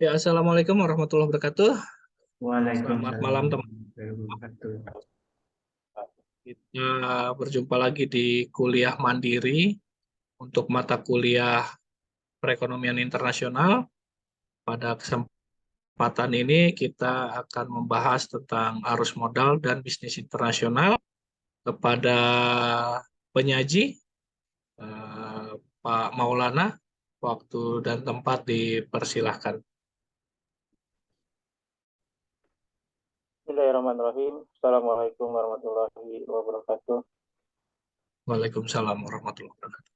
Ya, Assalamualaikum warahmatullahi wabarakatuh. Selamat malam, Waalaikumsalam teman. warahmatullahi wabarakatuh. Kita berjumpa lagi di kuliah mandiri untuk mata kuliah perekonomian internasional. Pada kesempatan ini kita akan membahas tentang arus modal dan bisnis internasional. Kepada penyaji, eh, Pak Maulana, waktu dan tempat dipersilahkan. Bismillahirrahmanirrahim. Assalamualaikum warahmatullahi wabarakatuh. Waalaikumsalam warahmatullahi wabarakatuh.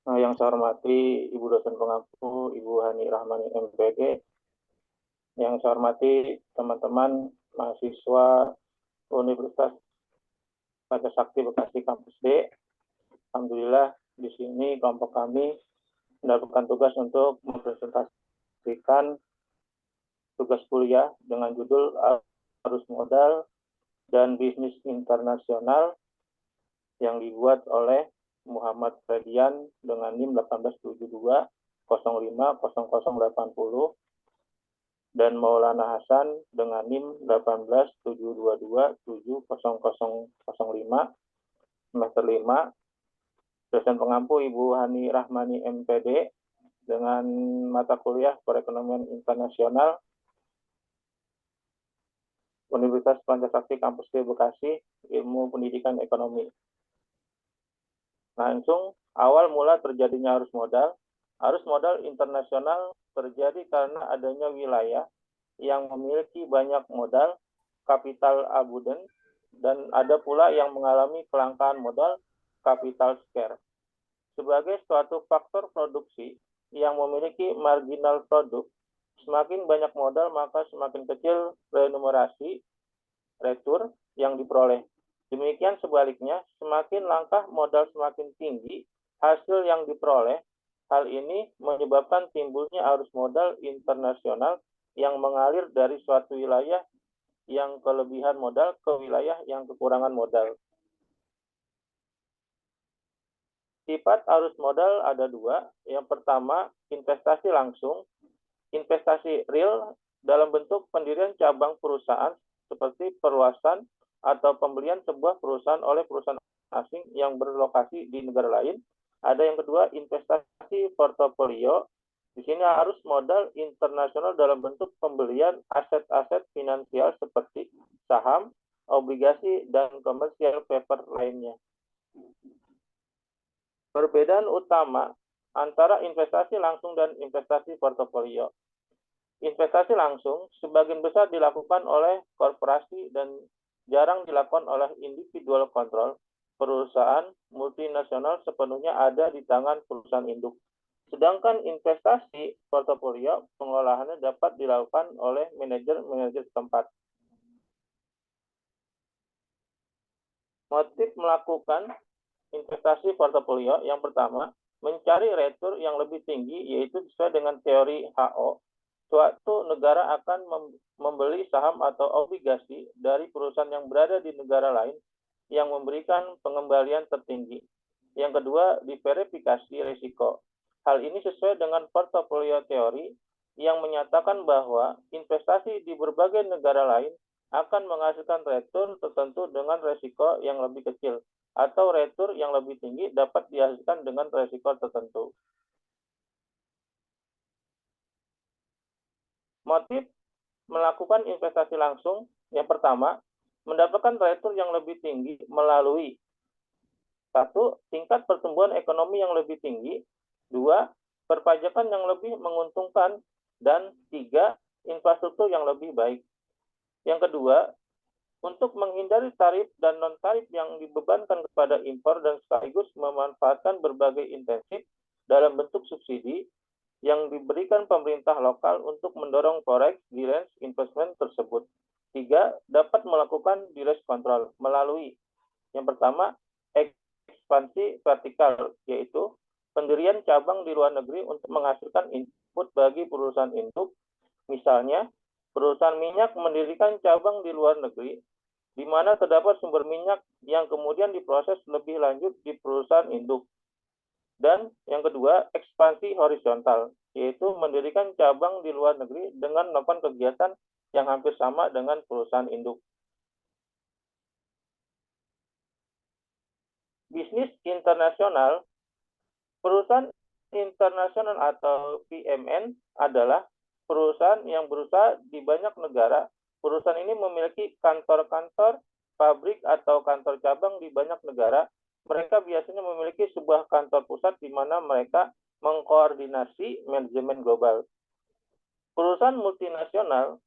Nah, yang saya hormati Ibu dosen pengampu, Ibu Hani Rahmani MPD. Yang saya hormati teman-teman mahasiswa Universitas Pancasakti Bekasi Kampus D. Alhamdulillah di sini kelompok kami mendapatkan tugas untuk mempresentasikan tugas kuliah dengan judul Arus Modal dan Bisnis Internasional yang dibuat oleh Muhammad Fredian dengan NIM 1872 050080 dan Maulana Hasan dengan NIM 18722 70005 semester 5. Dosen pengampu Ibu Hani Rahmani MPD dengan mata kuliah Perekonomian Internasional Universitas Pancasakti Kampus D Bekasi, Ilmu Pendidikan Ekonomi. Langsung awal mula terjadinya arus modal. Arus modal internasional terjadi karena adanya wilayah yang memiliki banyak modal, capital abundant, dan ada pula yang mengalami kelangkaan modal, capital scarce. Sebagai suatu faktor produksi yang memiliki marginal produk, semakin banyak modal maka semakin kecil remunerasi, retur yang diperoleh. Demikian sebaliknya, semakin langkah modal semakin tinggi hasil yang diperoleh. Hal ini menyebabkan timbulnya arus modal internasional yang mengalir dari suatu wilayah yang kelebihan modal ke wilayah yang kekurangan modal. Sifat arus modal ada dua. Yang pertama, investasi langsung. Investasi real dalam bentuk pendirian cabang perusahaan seperti perluasan atau pembelian sebuah perusahaan oleh perusahaan asing yang berlokasi di negara lain. Ada yang kedua, investasi portofolio. Di sini arus modal internasional dalam bentuk pembelian aset-aset finansial seperti saham, obligasi, dan commercial paper lainnya. Perbedaan utama antara investasi langsung dan investasi portofolio. Investasi langsung sebagian besar dilakukan oleh korporasi dan jarang dilakukan oleh individual control. Perusahaan multinasional sepenuhnya ada di tangan perusahaan induk. Sedangkan investasi portofolio pengelolaannya dapat dilakukan oleh manajer-manajer setempat. Motif melakukan investasi portofolio yang pertama, mencari retur yang lebih tinggi, yaitu sesuai dengan teori HO. Suatu negara akan membeli saham atau obligasi dari perusahaan yang berada di negara lain yang memberikan pengembalian tertinggi. Yang kedua, diverifikasi risiko. Hal ini sesuai dengan portofolio teori yang menyatakan bahwa investasi di berbagai negara lain akan menghasilkan return tertentu dengan risiko yang lebih kecil, atau retur yang lebih tinggi dapat dihasilkan dengan risiko tertentu. Motif melakukan investasi langsung, yang pertama, mendapatkan retur yang lebih tinggi melalui satu, tingkat pertumbuhan ekonomi yang lebih tinggi, dua, perpajakan yang lebih menguntungkan, dan tiga, infrastruktur yang lebih baik. Yang kedua, untuk menghindari tarif dan non-tarif yang dibebankan kepada impor dan sekaligus memanfaatkan berbagai insentif dalam bentuk subsidi yang diberikan pemerintah lokal untuk mendorong forex direct investment tersebut. Tiga, dapat melakukan direct control melalui yang pertama, ekspansi vertikal, yaitu pendirian cabang di luar negeri untuk menghasilkan input bagi perusahaan induk. Misalnya, perusahaan minyak mendirikan cabang di luar negeri, di mana terdapat sumber minyak yang kemudian diproses lebih lanjut di perusahaan induk. Dan yang kedua, ekspansi horizontal, yaitu mendirikan cabang di luar negeri dengan melakukan kegiatan yang hampir sama dengan perusahaan induk. Bisnis internasional, perusahaan internasional atau PMN adalah perusahaan yang berusaha di banyak negara. Perusahaan ini memiliki kantor-kantor, pabrik atau kantor cabang di banyak negara. Mereka biasanya memiliki sebuah kantor pusat di mana mereka mengkoordinasi manajemen global. Perusahaan multinasional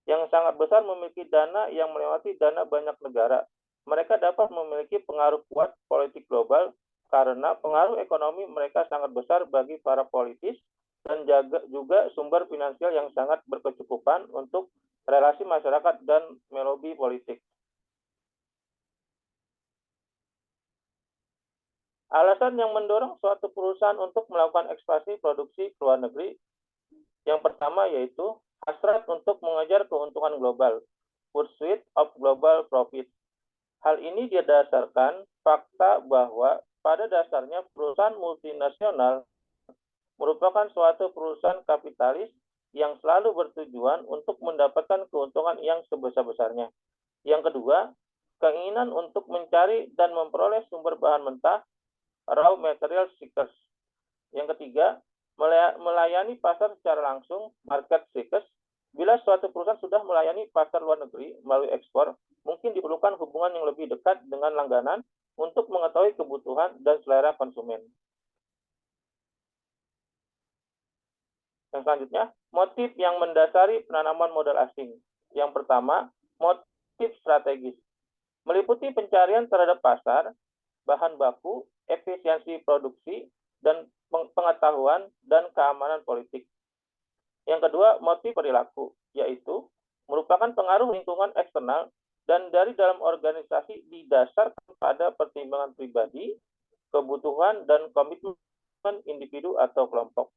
yang sangat besar memiliki dana yang melewati dana banyak negara. Mereka dapat memiliki pengaruh kuat politik global karena pengaruh ekonomi mereka sangat besar bagi para politis dan juga sumber finansial yang sangat berkecukupan untuk relasi masyarakat dan melobi politik. Alasan yang mendorong suatu perusahaan untuk melakukan ekspansi produksi ke luar negeri, yang pertama yaitu hasrat untuk mengejar keuntungan global, pursuit of global profit. Hal ini didasarkan fakta bahwa pada dasarnya perusahaan multinasional merupakan suatu perusahaan kapitalis yang selalu bertujuan untuk mendapatkan keuntungan yang sebesar-besarnya. Yang kedua, keinginan untuk mencari dan memperoleh sumber bahan mentah, raw material seekers. Yang ketiga, melayani pasar secara langsung, market seekers. Bila suatu perusahaan sudah melayani pasar luar negeri melalui ekspor, mungkin diperlukan hubungan yang lebih dekat dengan langganan untuk mengetahui kebutuhan dan selera konsumen. Yang selanjutnya, motif yang mendasari penanaman modal asing. Yang pertama, motif strategis. Meliputi pencarian terhadap pasar, bahan baku, efisiensi produksi, dan pengetahuan dan keamanan politik. Yang kedua, motif perilaku, yaitu merupakan pengaruh lingkungan eksternal dan dari dalam organisasi didasarkan pada pertimbangan pribadi, kebutuhan, dan komitmen individu atau kelompok.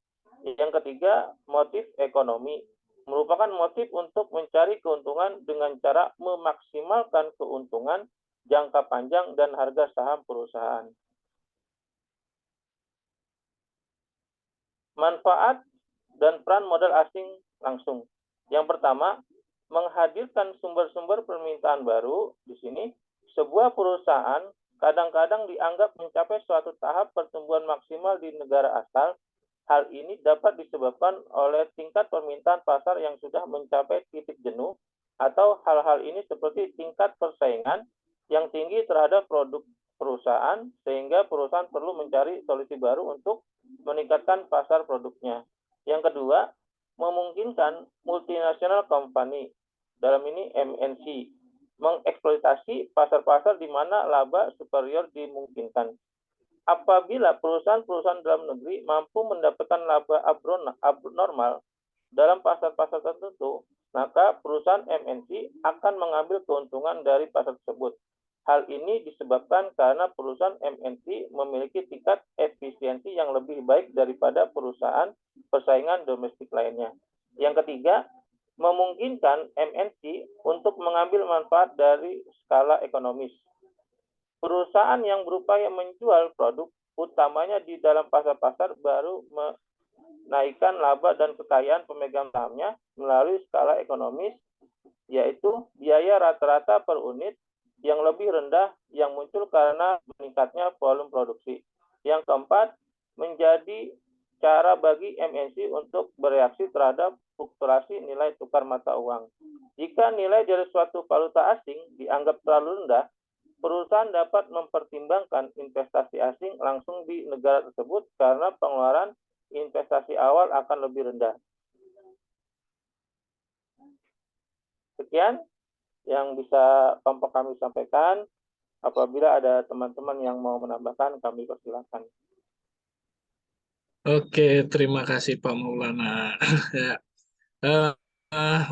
Yang ketiga, motif ekonomi, merupakan motif untuk mencari keuntungan dengan cara memaksimalkan keuntungan jangka panjang dan harga saham perusahaan. Manfaat dan peran modal asing langsung. Yang pertama, menghadirkan sumber-sumber permintaan baru. Di sini, sebuah perusahaan kadang-kadang dianggap mencapai suatu tahap pertumbuhan maksimal di negara asal. Hal ini dapat disebabkan oleh tingkat permintaan pasar yang sudah mencapai titik jenuh atau hal-hal ini seperti tingkat persaingan yang tinggi terhadap produk perusahaan sehingga perusahaan perlu mencari solusi baru untuk meningkatkan pasar produknya. Yang kedua, memungkinkan multinational company, dalam ini MNC, mengeksploitasi pasar-pasar di mana laba superior dimungkinkan. Apabila perusahaan-perusahaan dalam negeri mampu mendapatkan laba abnormal dalam pasar-pasar tertentu, maka perusahaan MNC akan mengambil keuntungan dari pasar tersebut. Hal ini disebabkan karena perusahaan MNC memiliki tingkat efisiensi yang lebih baik daripada perusahaan persaingan domestik lainnya. Yang ketiga, memungkinkan MNC untuk mengambil manfaat dari skala ekonomis. Perusahaan yang berupaya menjual produk utamanya di dalam pasar-pasar baru menaikkan laba dan kekayaan pemegang sahamnya melalui skala ekonomis, yaitu biaya rata-rata per unit yang lebih rendah yang muncul karena meningkatnya volume produksi. Yang keempat, menjadi cara bagi MNC untuk bereaksi terhadap fluktuasi nilai tukar mata uang. Jika nilai dari suatu valuta asing dianggap terlalu rendah, perusahaan dapat mempertimbangkan investasi asing langsung di negara tersebut karena pengeluaran investasi awal akan lebih rendah. Sekian yang bisa kelompok kami sampaikan. Apabila ada teman-teman yang mau menambahkan, kami persilakan. Oke, terima kasih Pak Maulana. Ya.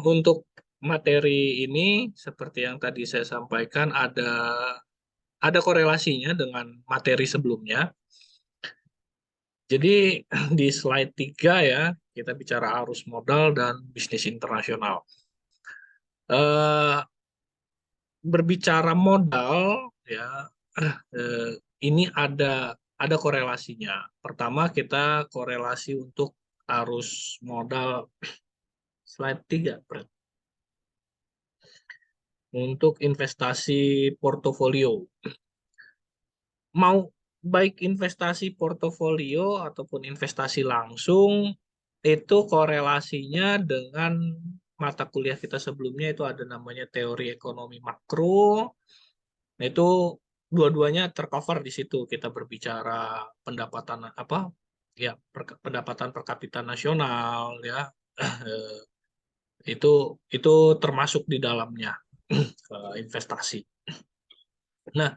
Untuk materi ini, seperti yang tadi saya sampaikan, ada korelasinya dengan materi sebelumnya. Jadi di slide 3 ya, kita bicara arus modal dan bisnis internasional. Berbicara modal ya, ini ada ada korelasinya. Pertama, kita korelasi untuk arus modal slide 3, Brad. Untuk investasi portofolio. Mau baik investasi portofolio ataupun investasi langsung, itu korelasinya dengan mata kuliah kita sebelumnya itu ada namanya teori ekonomi makro. Nah, itu dua-duanya tercover di situ. Kita berbicara pendapatan apa? Ya, pendapatan per kapita nasional ya. Itu termasuk di dalamnya investasi. Nah,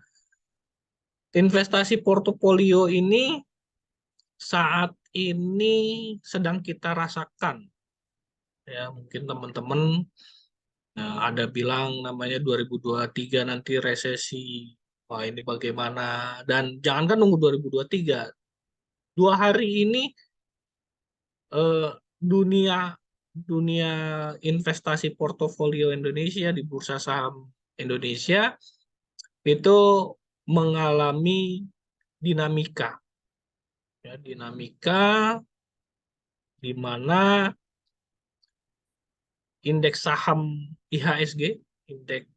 investasi portofolio ini saat ini sedang kita rasakan. Ya, mungkin teman-teman ada bilang namanya 2023 nanti resesi. Wah, ini bagaimana? Dan jangankan nunggu 2023. 2 hari ini dunia dunia investasi portofolio Indonesia di bursa saham Indonesia itu mengalami dinamika. Ya, dinamika di mana indeks saham IHSG, indeks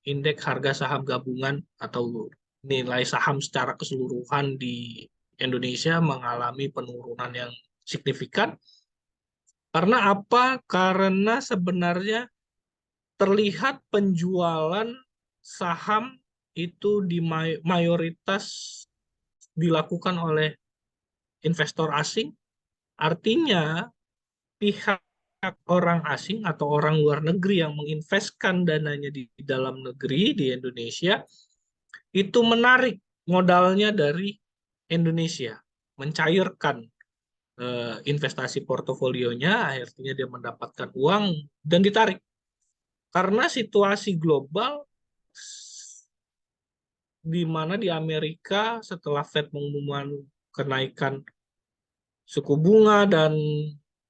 indeks harga saham gabungan atau nilai saham secara keseluruhan di Indonesia mengalami penurunan yang signifikan. Karena apa? Karena sebenarnya terlihat penjualan saham itu di mayoritas dilakukan oleh investor asing. Artinya pihak orang asing atau orang luar negeri yang menginvestkan dananya di dalam negeri di Indonesia itu menarik modalnya dari Indonesia, mencairkan investasi portofolionya, akhirnya dia mendapatkan uang dan ditarik. Karena situasi global di mana di Amerika setelah Fed mengumumkan kenaikan suku bunga dan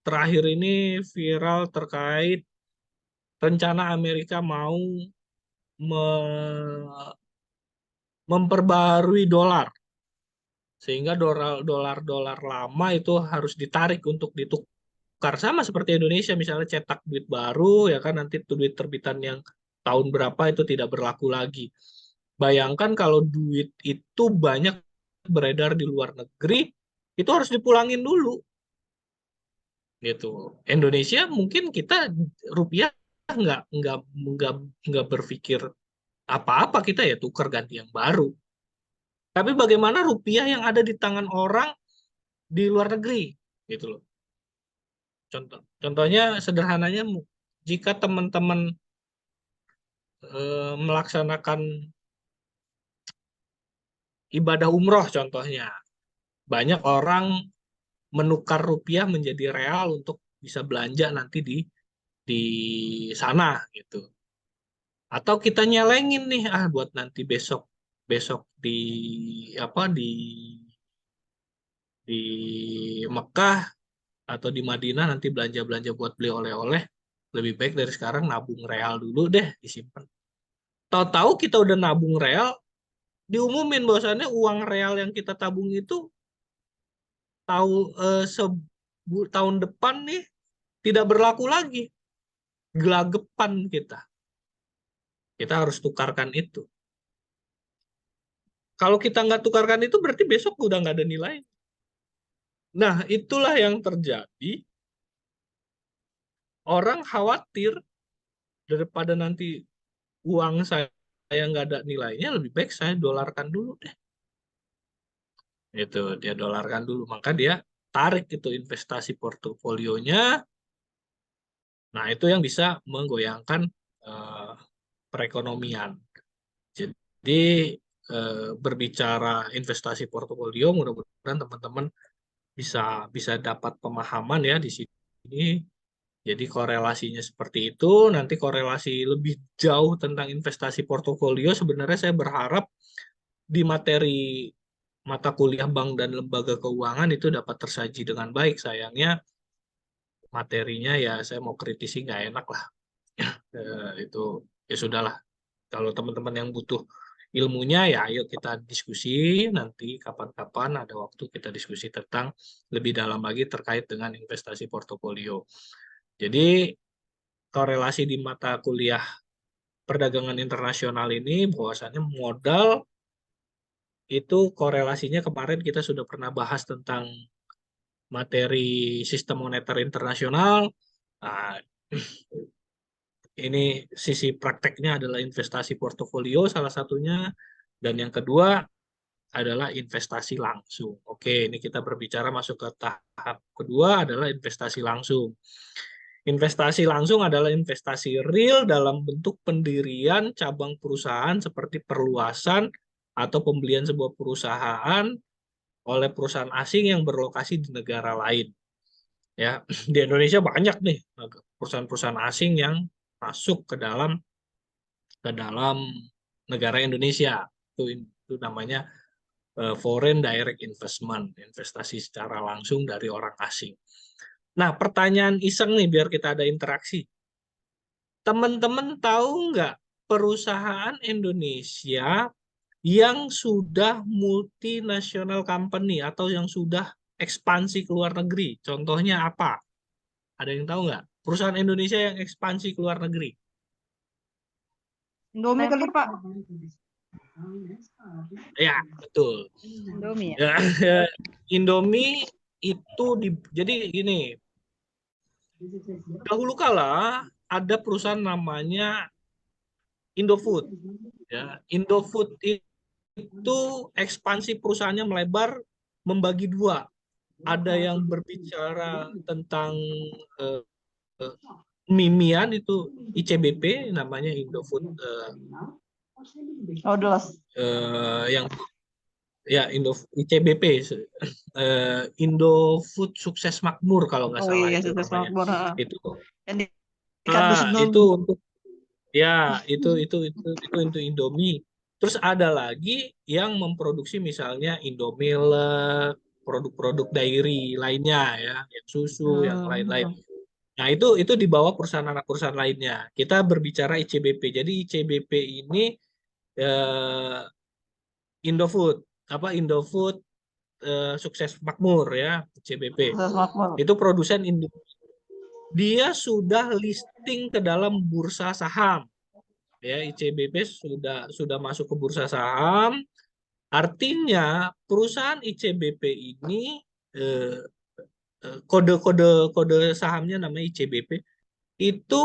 terakhir ini viral terkait rencana Amerika mau memperbarui dolar sehingga dolar lama itu harus ditarik untuk ditukar sama seperti Indonesia misalnya cetak duit baru ya kan nanti duit terbitan yang tahun berapa itu tidak berlaku lagi. Bayangkan kalau duit itu banyak beredar di luar negeri itu harus dipulangin dulu gitu. Indonesia mungkin kita rupiah nggak nggak berpikir apa-apa kita ya tukar ganti yang baru. Tapi bagaimana rupiah yang ada di tangan orang di luar negeri gitu loh. Contohnya sederhananya jika teman-teman melaksanakan ibadah umroh contohnya, banyak orang menukar rupiah menjadi real untuk bisa belanja nanti di sana gitu. Atau kita nyelengin nih buat nanti besok besok apa di Mekah atau di Madinah nanti belanja-belanja buat beli oleh-oleh, lebih baik dari sekarang nabung real dulu deh, disimpan. Tahu-tahu kita udah nabung real, diumumin bahwasannya uang real yang kita tabung itu tahu tahun depan nih tidak berlaku lagi. Gelagapan kita. Kita harus tukarkan itu. Kalau kita nggak tukarkan itu berarti besok udah nggak ada nilai. Nah, itulah yang terjadi. Orang khawatir daripada nanti uang saya nggak ada nilainya, lebih baik saya dolarkan dulu deh. Itu dia dolarkan dulu, maka dia tarik itu investasi portofolionya. Nah, itu yang bisa menggoyangkan eh, perekonomian. Jadi berbicara investasi portofolio, mudah-mudahan teman-teman bisa bisa dapat pemahaman ya di sini. Jadi korelasinya seperti itu. Nanti korelasi lebih jauh tentang investasi portofolio sebenarnya saya berharap di materi mata kuliah bank dan lembaga keuangan itu dapat tersaji dengan baik. Sayangnya materinya ya saya mau kritisi nggak enak lah. Itu ya sudahlah. Kalau teman-teman yang butuh ilmunya ya ayo kita diskusi nanti kapan-kapan ada waktu kita diskusi tentang lebih dalam lagi terkait dengan investasi portofolio. Jadi korelasi di mata kuliah perdagangan internasional ini bahwasannya modal itu korelasinya kemarin kita sudah pernah bahas tentang materi sistem moneter internasional. Nah, ini sisi prakteknya adalah investasi portofolio salah satunya, dan yang kedua adalah investasi langsung. Oke, ini kita berbicara masuk ke tahap kedua adalah investasi langsung. Investasi langsung adalah investasi real dalam bentuk pendirian cabang perusahaan seperti perluasan atau pembelian sebuah perusahaan oleh perusahaan asing yang berlokasi di negara lain. Ya, di Indonesia banyak nih perusahaan-perusahaan asing yang masuk ke dalam negara Indonesia. Itu namanya foreign direct investment, investasi secara langsung dari orang asing. Nah, pertanyaan iseng nih biar kita ada interaksi. Teman-teman tahu nggak perusahaan Indonesia yang sudah multinational company atau yang sudah ekspansi ke luar negeri? Contohnya apa? Ada yang tahu nggak? Perusahaan Indonesia yang ekspansi ke luar negeri. Indomie kali Pak. Ya, betul. Indomie ya. Indomie itu jadi gini, dahulu kala ada perusahaan namanya Indofood. Ya, Indofood itu ekspansi perusahaannya melebar membagi dua. Ada yang berbicara tentang eh, mimian itu ICBP namanya Indofood yang ya ICBP Indofood Sukses Makmur kalau nggak salah iya, itu Sukses namanya. Makmur. Itu Yang di kardus itu untuk ya itu Indomie. Terus ada lagi yang memproduksi misalnya Indomilk, produk-produk dairy lainnya ya, yang susu, yang lain-lain. Nah, itu di bawah perusahaan anak perusahaan lainnya. Kita berbicara ICBP. Jadi ICBP ini eh, Indofood, Indofood Sukses Makmur ya, ICBP. Sukses Makmur. Itu produsen dia sudah listing ke dalam bursa saham. Ya, ICBP sudah masuk ke bursa saham. Artinya perusahaan ICBP ini kode sahamnya namanya ICBP itu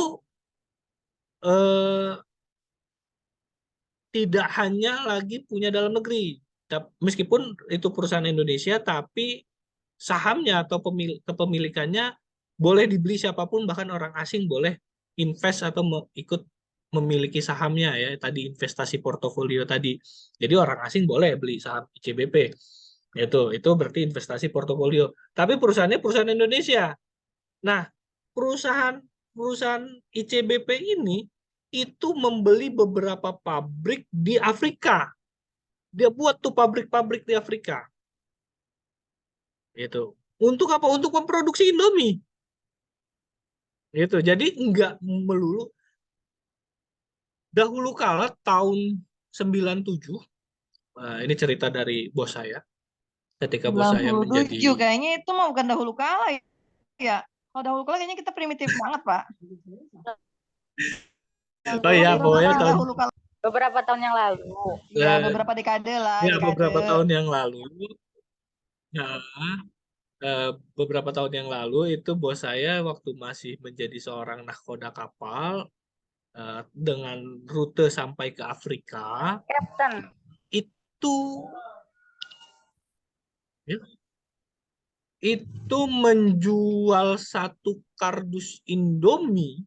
eh, tidak hanya lagi punya dalam negeri. Meskipun itu perusahaan Indonesia, tapi sahamnya atau kepemilikannya boleh dibeli siapapun, bahkan orang asing boleh invest atau ikut memiliki sahamnya ya. Tadi investasi portofolio tadi. Jadi orang asing boleh beli saham ICBP. Itu berarti investasi portofolio. Tapi perusahaannya perusahaan Indonesia. Nah, perusahaan ICBP ini itu membeli beberapa pabrik di Afrika. Dia buat tuh pabrik-pabrik di Afrika. Itu. Untuk apa? Untuk memproduksi Indomie. Gitu. Jadi enggak melulu. Dahulu kala tahun 97, ini cerita dari bos saya. Ketika bos saya 97 menjadi kayaknya itu mah bukan dahulu kala ya. Kalau dahulu kala kayaknya kita primitif banget, Pak. Oh ya, pokoknya tahun dahulu kala. Beberapa tahun yang lalu. Ya, beberapa dekade lah. Ya, dekade. beberapa tahun yang lalu. Nah, beberapa tahun yang lalu itu bos saya waktu masih menjadi seorang nahkoda kapal dengan rute sampai ke Afrika Captain. itu ya, itu menjual satu kardus Indomie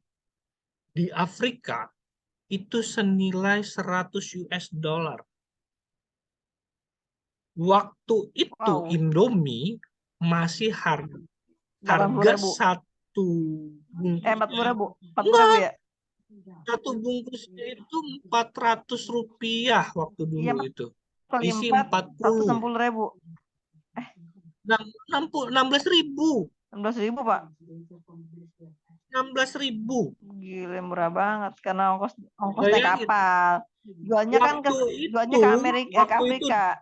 di Afrika itu senilai 100 US dollar. Waktu itu Indomie masih harga 80.000. 1 bungkus. 40.000 ya? Satu bungkusnya itu 400 rupiah waktu dulu itu. Isi 40. 160.000. 16.000. 16.000, Pak. 16.000. Gila, murah banget karena ongkos naik Bayangin. kapal. Jualnya kan ke Waktu Afrika.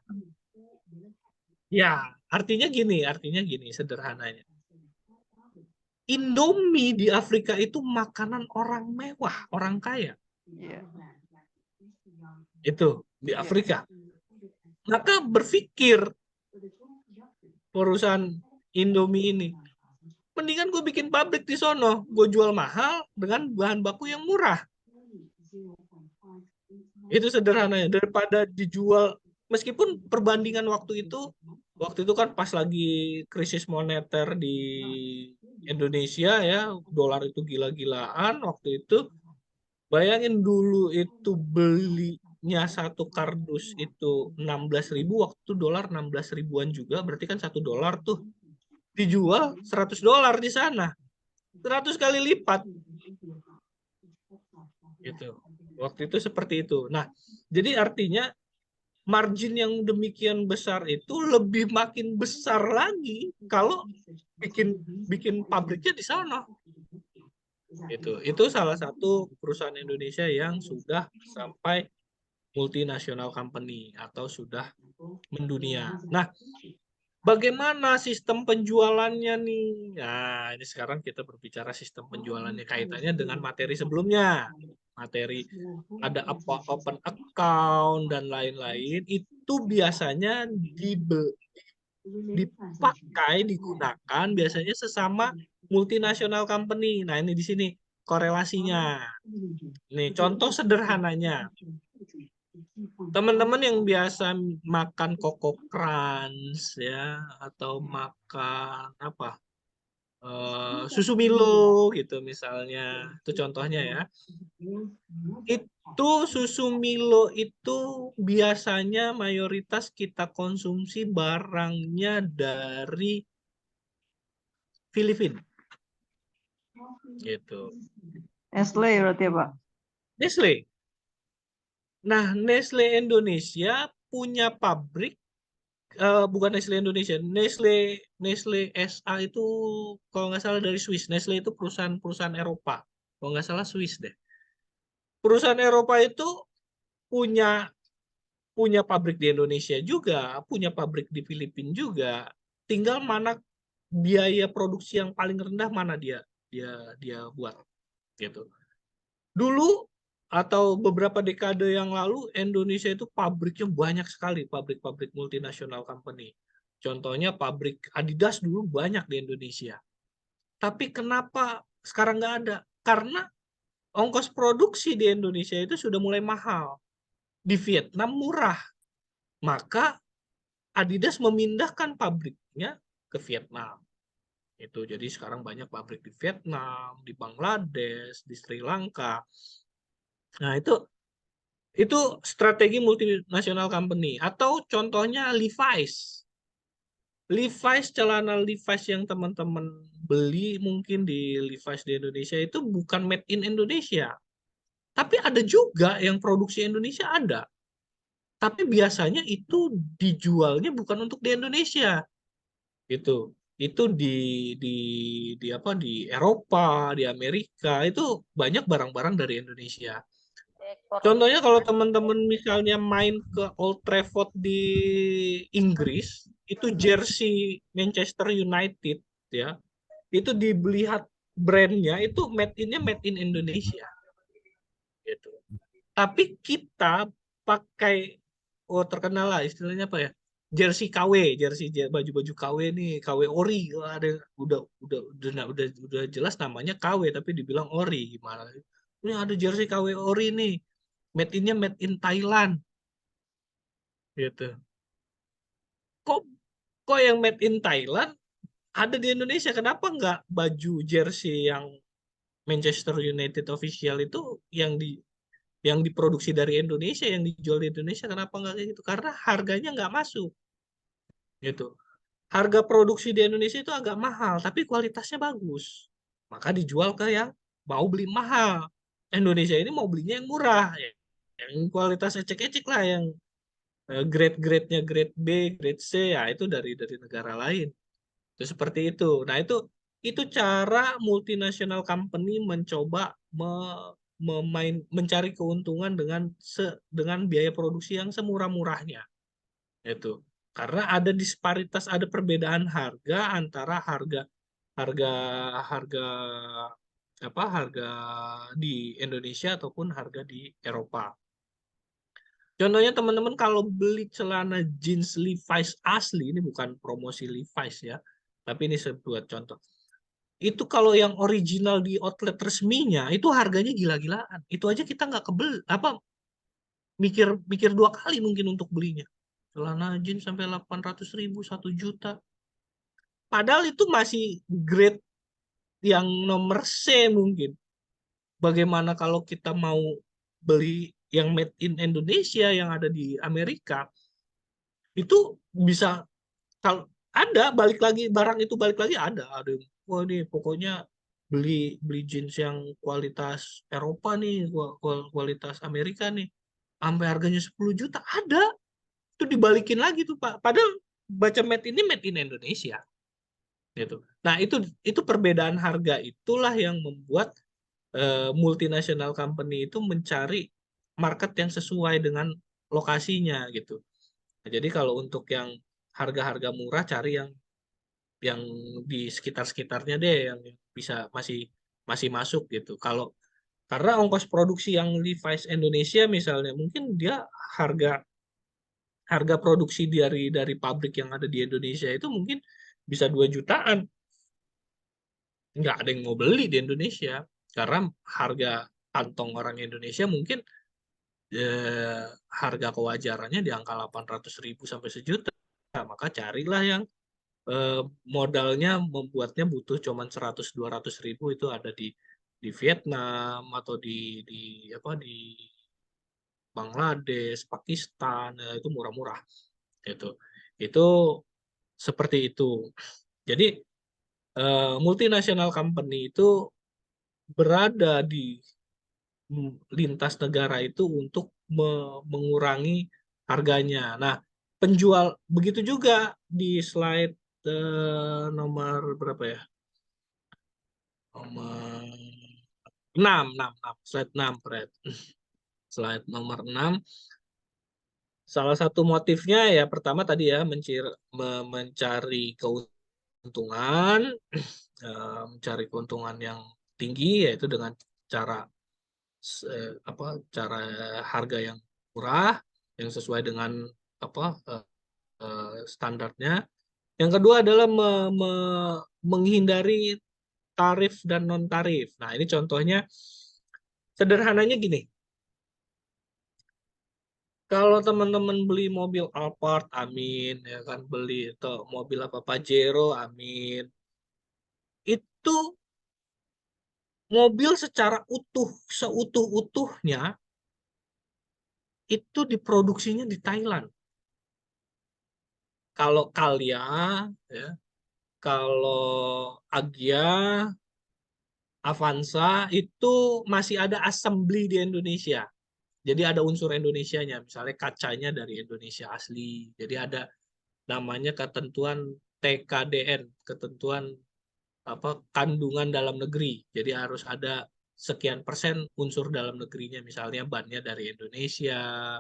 Ya, artinya gini sederhananya. Indomie di Afrika itu makanan orang mewah, orang kaya. Iya. Itu di Afrika. Maka berpikir perusahaan Indomie ini, mendingan gue bikin pabrik di sono, gue jual mahal dengan bahan baku yang murah. Itu sederhananya, daripada dijual, meskipun perbandingan waktu itu kan pas lagi krisis moneter di Indonesia ya, dolar itu gila-gilaan waktu itu. Bayangin dulu itu belinya satu kardus itu 16.000, waktu itu dolar 16 ribuan juga, berarti kan $1 tuh dijual $100 di sana, 100 kali lipat. Gitu. Waktu itu seperti itu. Nah, jadi artinya margin yang demikian besar itu lebih makin besar lagi kalau bikin pabriknya di sana. Itu salah satu perusahaan Indonesia yang sudah sampai multinational company atau sudah mendunia. Nah, bagaimana sistem penjualannya nih? Nah, ini sekarang kita berbicara sistem penjualannya, kaitannya dengan materi sebelumnya. Materi ada apa open account dan lain-lain, itu biasanya digunakan biasanya sesama multinational company. Nah, ini di sini korelasinya. Nih, contoh sederhananya. Teman-teman yang biasa makan Koko Crunch ya, atau makan apa? Susu Milo gitu misalnya. Itu contohnya ya. Itu susu Milo itu biasanya mayoritas kita konsumsi barangnya dari Filipina. Gitu. Nestle berarti ya, Pak? Nestle. Nah, Nestle Indonesia punya pabrik, bukan Nestle Indonesia, Nestle SA itu kalau nggak salah dari Swiss. Nestle itu perusahaan Eropa, kalau nggak salah Swiss deh. Perusahaan Eropa itu punya pabrik di Indonesia juga, punya pabrik di Filipina juga. Tinggal mana biaya produksi yang paling rendah mana dia buat gitu. Dulu atau beberapa dekade yang lalu Indonesia itu pabriknya banyak sekali, pabrik-pabrik multinasional company. Contohnya pabrik Adidas dulu banyak di Indonesia. Tapi kenapa sekarang nggak ada? Karena ongkos produksi di Indonesia itu sudah mulai mahal. Di Vietnam murah. Maka Adidas memindahkan pabriknya ke Vietnam. Itu jadi sekarang banyak pabrik di Vietnam, di Bangladesh, di Sri Lanka. Nah, itu strategi multinasional company. Atau contohnya Levi's. Celana Levi's yang teman-teman beli mungkin di Levi's di Indonesia itu bukan made in Indonesia. Tapi ada juga yang produksi Indonesia ada. Tapi biasanya itu dijualnya bukan untuk di Indonesia. Itu di Eropa, di Amerika itu banyak barang-barang dari Indonesia. Contohnya kalau teman-teman misalnya main ke Old Trafford di Inggris, itu jersey Manchester United ya, itu dilihat brandnya itu made in Indonesia. Gitu. Tapi kita pakai terkenal lah istilahnya apa ya? Jersey KW, baju-baju KW nih, KW ori. Ada udah jelas namanya KW tapi dibilang ori gimana? Ini ada jersey KW ori nih. Made in Thailand. Gitu. Kok yang made in Thailand ada di Indonesia? Kenapa nggak baju jersey yang Manchester United official itu yang diproduksi dari Indonesia, yang dijual di Indonesia, kenapa nggak kayak gitu? Karena harganya nggak masuk. Gitu. Harga produksi di Indonesia itu agak mahal, tapi kualitasnya bagus. Maka dijual ke yang mau beli mahal. Indonesia ini mau belinya yang murah. Yang kualitasnya cek-cek lah, yang grade-grade-nya grade B, grade C, ya itu dari negara lain. Itu seperti itu. Nah, itu cara multinational company mencoba mencari keuntungan dengan biaya produksi yang semurah-murahnya. Itu karena ada disparitas, ada perbedaan harga antara harga harga harga harga di Indonesia ataupun harga di Eropa. Contohnya teman-teman kalau beli celana jeans Levi's asli, ini bukan promosi Levi's ya, tapi ini sebuah contoh. Itu kalau yang original di outlet resminya itu harganya gila-gilaan. Itu aja kita nggak mikir dua kali mungkin untuk belinya. Celana jeans sampai 800.000, 1 juta. Padahal itu masih grade yang nomor C mungkin. Bagaimana kalau kita mau beli yang made in Indonesia yang ada di Amerika, itu bisa, kalau ada balik lagi barang itu balik lagi ada wah ini pokoknya beli beli jeans yang kualitas Eropa nih, kualitas Amerika nih, sampai harganya 10 juta ada, itu dibalikin lagi tuh Pak, padahal baca made in Indonesia gitu. Nah itu perbedaan harga itulah yang membuat multinational company itu mencari market yang sesuai dengan lokasinya gitu. Nah, jadi kalau untuk yang harga-harga murah cari yang di sekitar-sekitarnya deh, yang bisa masih masuk gitu. Kalau karena ongkos produksi yang Levi's Indonesia misalnya mungkin dia harga harga produksi dari pabrik yang ada di Indonesia itu mungkin bisa 2 jutaan. Nggak ada yang mau beli di Indonesia karena harga kantong orang Indonesia mungkin harga kewajarannya di angka 800.000 sampai 1 juta. Maka carilah yang modalnya membuatnya butuh cuman 100-200 ribu, itu ada di Vietnam atau di Bangladesh, Pakistan, itu murah-murah. Itu seperti itu. Jadi multinational company itu berada di lintas negara itu untuk mengurangi harganya. Nah, penjual begitu juga di slide nomor berapa ya? Nomor 6, slide 6, Fred. Slide nomor 6. Salah satu motifnya ya pertama tadi ya mencari keuntungan, mencari keuntungan yang tinggi yaitu dengan cara cara harga yang murah yang sesuai dengan standarnya. Yang kedua adalah menghindari tarif dan non tarif. Nah, ini contohnya sederhananya gini. Kalau teman-teman beli mobil Alphard, amin, ya kan, beli atau mobil apa Pajero, amin. Itu mobil secara utuh, seutuh-utuhnya itu diproduksinya di Thailand. Kalau Calya, ya, kalau Agya, Avanza itu masih ada assembly di Indonesia. Jadi ada unsur Indonesianya, misalnya kacanya dari Indonesia asli. Jadi ada namanya ketentuan TKDN, ketentuan kandungan dalam negeri. Jadi harus ada sekian persen unsur dalam negerinya, misalnya bannya dari Indonesia,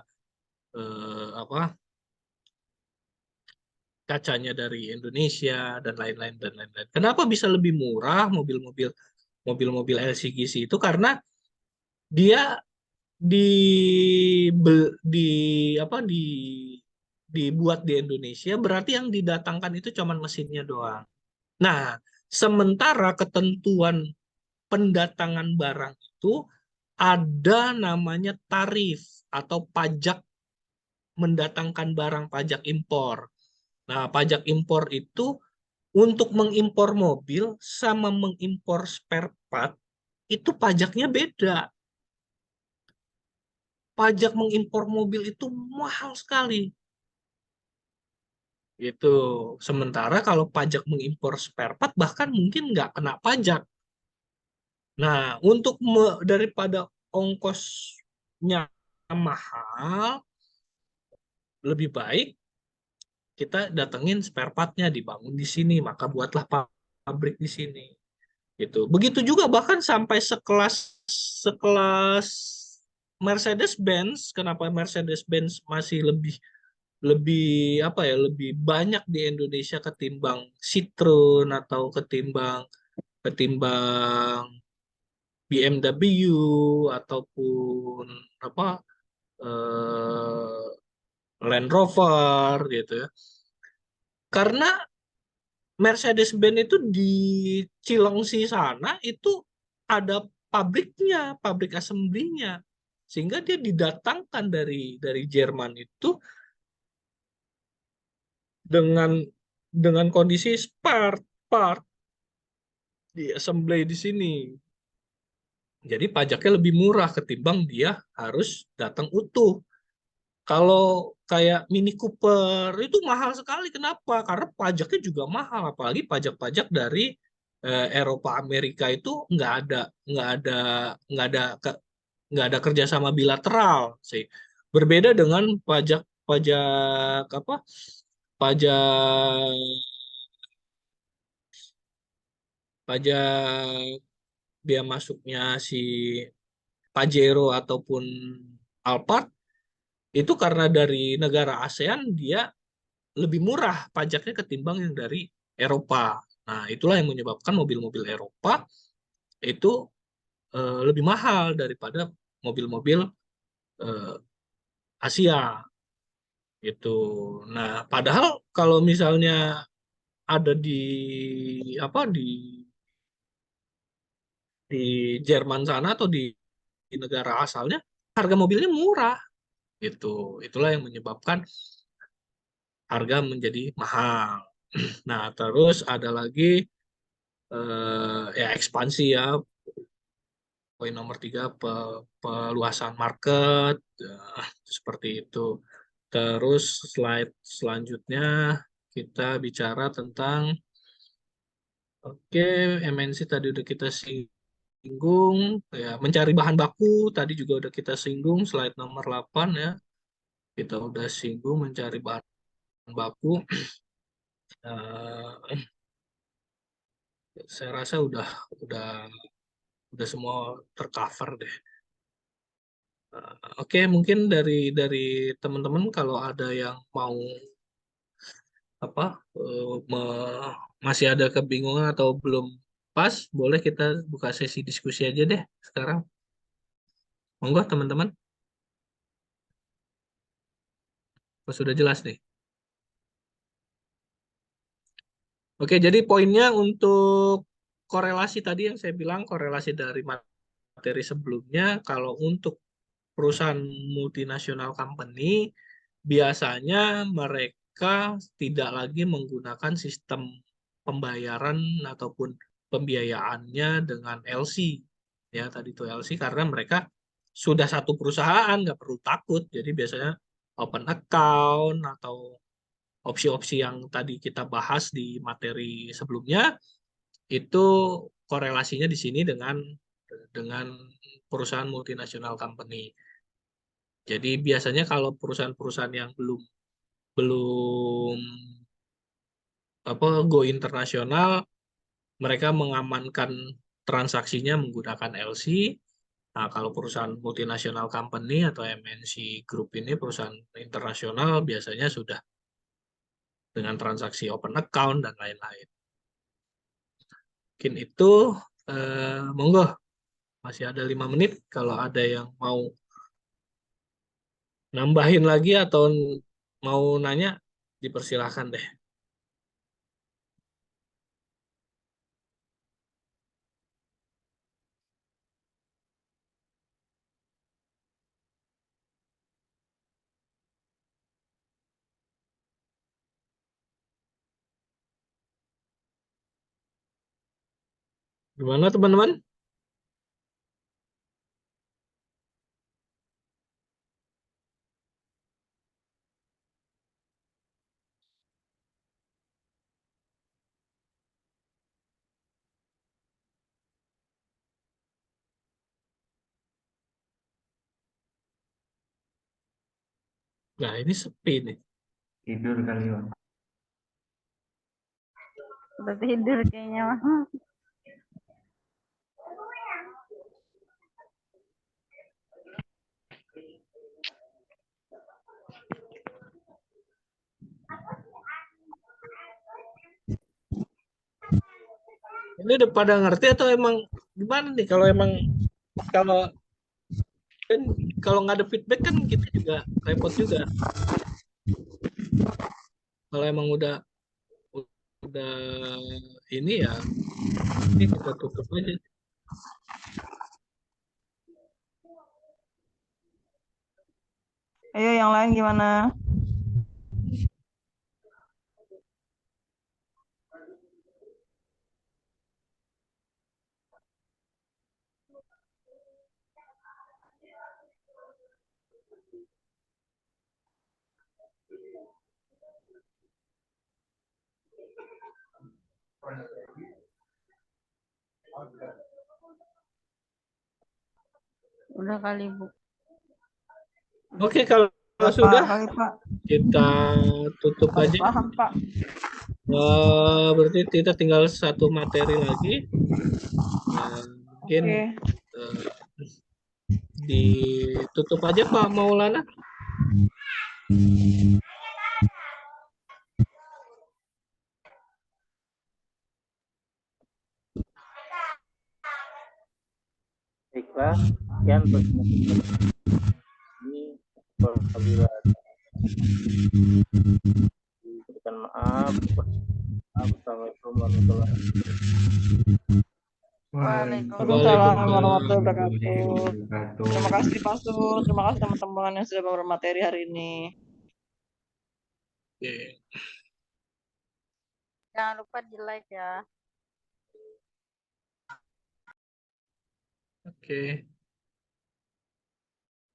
kacanya dari Indonesia dan lain-lain dan lain-lain. Kenapa bisa lebih murah mobil-mobil LCGC itu? Karena dia di di di dibuat di Indonesia, berarti yang didatangkan itu cuma mesinnya doang. Nah, sementara ketentuan pendatangan barang itu ada namanya tarif atau pajak mendatangkan barang, pajak impor. Nah, pajak impor itu untuk mengimpor mobil sama mengimpor spare part itu pajaknya beda. Pajak mengimpor mobil itu mahal sekali. Itu sementara kalau pajak mengimpor spare part bahkan mungkin nggak kena pajak. Nah, untuk daripada ongkosnya mahal, lebih baik kita datengin spare part-nya, dibangun di sini, maka buatlah pabrik di sini. Gitu. Begitu juga bahkan sampai sekelas sekelas Mercedes-Benz. Kenapa Mercedes-Benz masih lebih lebih apa ya, lebih banyak di Indonesia ketimbang Citroen atau ketimbang ketimbang BMW ataupun apa, eh, Land Rover gitu ya. Karena Mercedes-Benz itu di Cilengsi sana itu ada pabriknya, pabrik assembly-nya. Sehingga dia didatangkan dari Jerman itu dengan kondisi spare part di assembly di sini. Jadi pajaknya lebih murah ketimbang dia harus datang utuh. Kalau kayak Mini Cooper itu mahal sekali. Kenapa? Karena pajaknya juga mahal. Apalagi pajak-pajak dari Eropa Amerika itu nggak ada nggak ada ke- nggak ada kerjasama bilateral sih. Berbeda dengan pajak pajak apa? Pajak pajak biaya masuknya si Pajero ataupun Alphard itu karena dari negara ASEAN dia lebih murah pajaknya ketimbang yang dari Eropa. Nah, itulah yang menyebabkan mobil-mobil Eropa itu lebih mahal daripada mobil-mobil eh, Asia gitu. Nah, padahal kalau misalnya ada di Jerman sana atau di negara asalnya harga mobilnya murah gitu. Itulah yang menyebabkan harga menjadi mahal. Nah, terus ada lagi ya ekspansi ya. Poin nomor tiga, peluasan market, seperti itu. Terus slide selanjutnya kita bicara tentang, oke, MNC tadi udah kita singgung, ya mencari bahan baku tadi juga udah kita singgung, slide nomor 8 ya. Kita udah singgung mencari bahan baku. Eh, saya rasa udah udah semua tercover deh. Oke, mungkin dari teman-teman kalau ada yang mau apa masih ada kebingungan atau belum pas, boleh kita buka sesi diskusi aja deh sekarang. Monggo teman-teman. Oh, sudah jelas nih. Oke, jadi poinnya untuk korelasi tadi yang saya bilang, korelasi dari materi sebelumnya, kalau untuk perusahaan multinasional company biasanya mereka tidak lagi menggunakan sistem pembayaran ataupun pembiayaannya dengan LC. Ya, tadi itu LC karena mereka sudah satu perusahaan, nggak perlu takut. Jadi biasanya open account atau opsi-opsi yang tadi kita bahas di materi sebelumnya itu korelasinya di sini dengan perusahaan multinasional company. Jadi biasanya kalau perusahaan-perusahaan yang belum belum go internasional, mereka mengamankan transaksinya menggunakan LC. Nah, kalau perusahaan multinasional company atau MNC Group ini perusahaan internasional biasanya sudah dengan transaksi open account dan lain-lain. Mungkin itu, monggo masih ada 5 menit kalau ada yang mau nambahin lagi atau mau nanya dipersilahkan deh. Gimana teman-teman? Nah, ini sepi nih. Tidur kali Bang. Udah tidur kayaknya mah. Ini udah pada ngerti atau emang gimana nih? Kalau emang kalau kan kalau nggak ada feedback kan kita juga repot juga. Kalau emang udah ini ya, ini kita tutup aja. Ayo yang lain gimana? Udah kali, Bu. Oke, kalau Pak, sudah kali Pak. kita tutup Baru aja. paham Pak. Berarti kita tinggal satu materi lagi. Mungkin Oke. ditutup aja Pak Maulana. Baiklah, sekian pertemuan ini. Apabila diberikan maaf. Assalamualaikum warahmatullahi wabarakatuh. Waalaikumsalam warahmatullahi wabarakatuh. wabarakatuh. Terima kasih Pak Sul. Terima kasih teman-teman yang sudah bermateri hari ini. Oke. Jangan lupa di like ya. Oke.